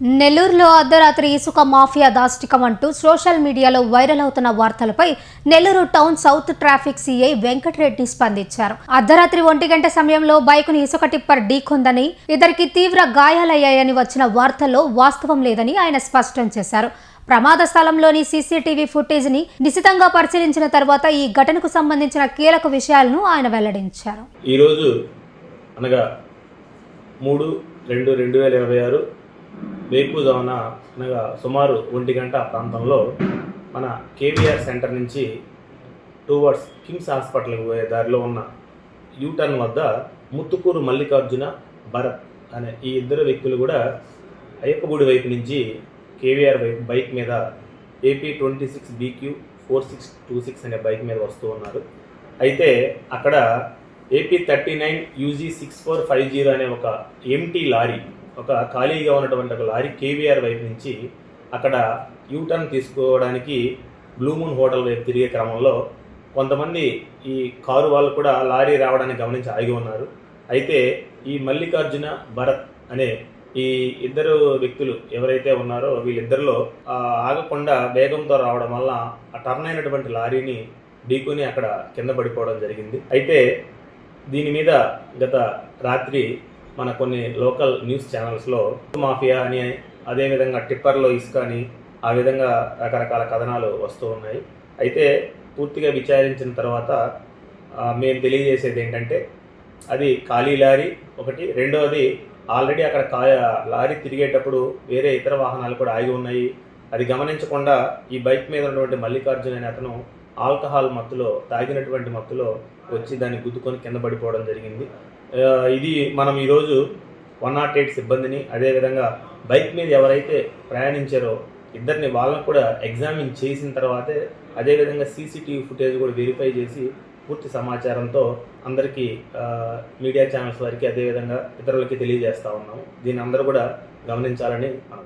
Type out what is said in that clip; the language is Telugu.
నెల్లూరులో అర్ధరాత్రి ఇసుక మాఫియా దాష్టికం అంటూ సోషల్ మీడియాలో వైరల్ అవుతున్న వార్తలపై Nellore town south traffic CI Venkata Reddy స్పందించారు. అర్ధరాత్రి 1 గంట సమయంలో బైకును ఇసుక టిప్పర్ ఢీకొందని, ఇద్దరికి తీవ్ర గాయాలయ్యాయని వచ్చిన వార్తల్లో వాస్తవం లేదని ఆయన స్పష్టం చేశారు. ప్రమాద స్థలంలోని సీసీటీవీ ఫుటేజ్ ని నిశితంగా పరిశీలించిన తర్వాత ఈ ఘటనకు సంబంధించిన కీలక విషయాలను ఆయన వెల్లడించారు. ఈ రోజు అనగా 3/2/2026 వేకుజామున అనగా సుమారు 1 గంట ప్రాంతంలో మన కేవీఆర్ సెంటర్ నుంచి టువర్డ్స్ కిమ్స్ హాస్పిటల్కి పోయే దారిలో ఉన్న యూటర్న్ వద్ద ముత్తుకూరు మల్లికార్జున భరత్ అనే ఈ ఇద్దరు వ్యక్తులు కూడా అయ్యప్పగుడి వైపు నుంచి కేవీఆర్ బైక్ మీద AP26BQ4626 అనే బైక్ మీద వస్తూ ఉన్నారు. అయితే అక్కడ AP39 UG6450 అనే ఒక ఎంటీ లారీ, ఒక ఖాళీగా ఉన్నటువంటి ఒక లారీ కేవీఆర్ వైపు నుంచి అక్కడ యూటర్న్ తీసుకోవడానికి బ్లూ మూన్ హోటల్ వైపు తిరిగే క్రమంలో కొంతమంది ఈ కారు వాళ్ళు కూడా లారీ రావడానికి గమనించి ఆగి ఉన్నారు. అయితే ఈ మల్లికార్జున భరత్ అనే ఈ ఇద్దరు వ్యక్తులు ఎవరైతే ఉన్నారో వీళ్ళిద్దరిలో ఆగకుండా వేగంతో రావడం వల్ల ఆ టర్న్ అయినటువంటి లారీని ఢీకొని అక్కడ కింద పడిపోవడం జరిగింది. అయితే దీని మీద గత రాత్రి మన కొన్ని లోకల్ న్యూస్ ఛానల్స్లో మాఫియా అని, అదేవిధంగా టిప్పర్లో ఇసుక అని, ఆ విధంగా రకరకాల కథనాలు వస్తూ ఉన్నాయి. అయితే పూర్తిగా విచారించిన తర్వాత మేము తెలియజేసేది ఏంటంటే అది ఖాళీ లారీ ఒకటి, రెండవది ఆల్రెడీ అక్కడ లారీ తిరిగేటప్పుడు వేరే ఇతర వాహనాలు కూడా ఆగి ఉన్నాయి. అది గమనించకుండా ఈ బైక్ మీద ఉన్నటువంటి మల్లికార్జున అనే అతను ఆల్కహాల్ మత్తులో, తాగినటువంటి మత్తులో వచ్చి దాన్ని గుద్దుకొని కింద పడిపోవడం జరిగింది. ఇది మనం ఈరోజు 108 సిబ్బందిని, అదేవిధంగా బైక్ మీద ఎవరైతే ప్రయాణించారో ఇద్దరిని వాళ్ళని కూడా ఎగ్జామిన్ చేసిన తర్వాతే, అదేవిధంగా సీసీటీవీ ఫుటేజ్ కూడా వెరిఫై చేసి పూర్తి సమాచారంతో అందరికీ మీడియా ఛానల్స్ వారికి అదేవిధంగా ఇతరులకి తెలియజేస్తూ ఉన్నాము. దీన్ని అందరూ కూడా గమనించాలని మనం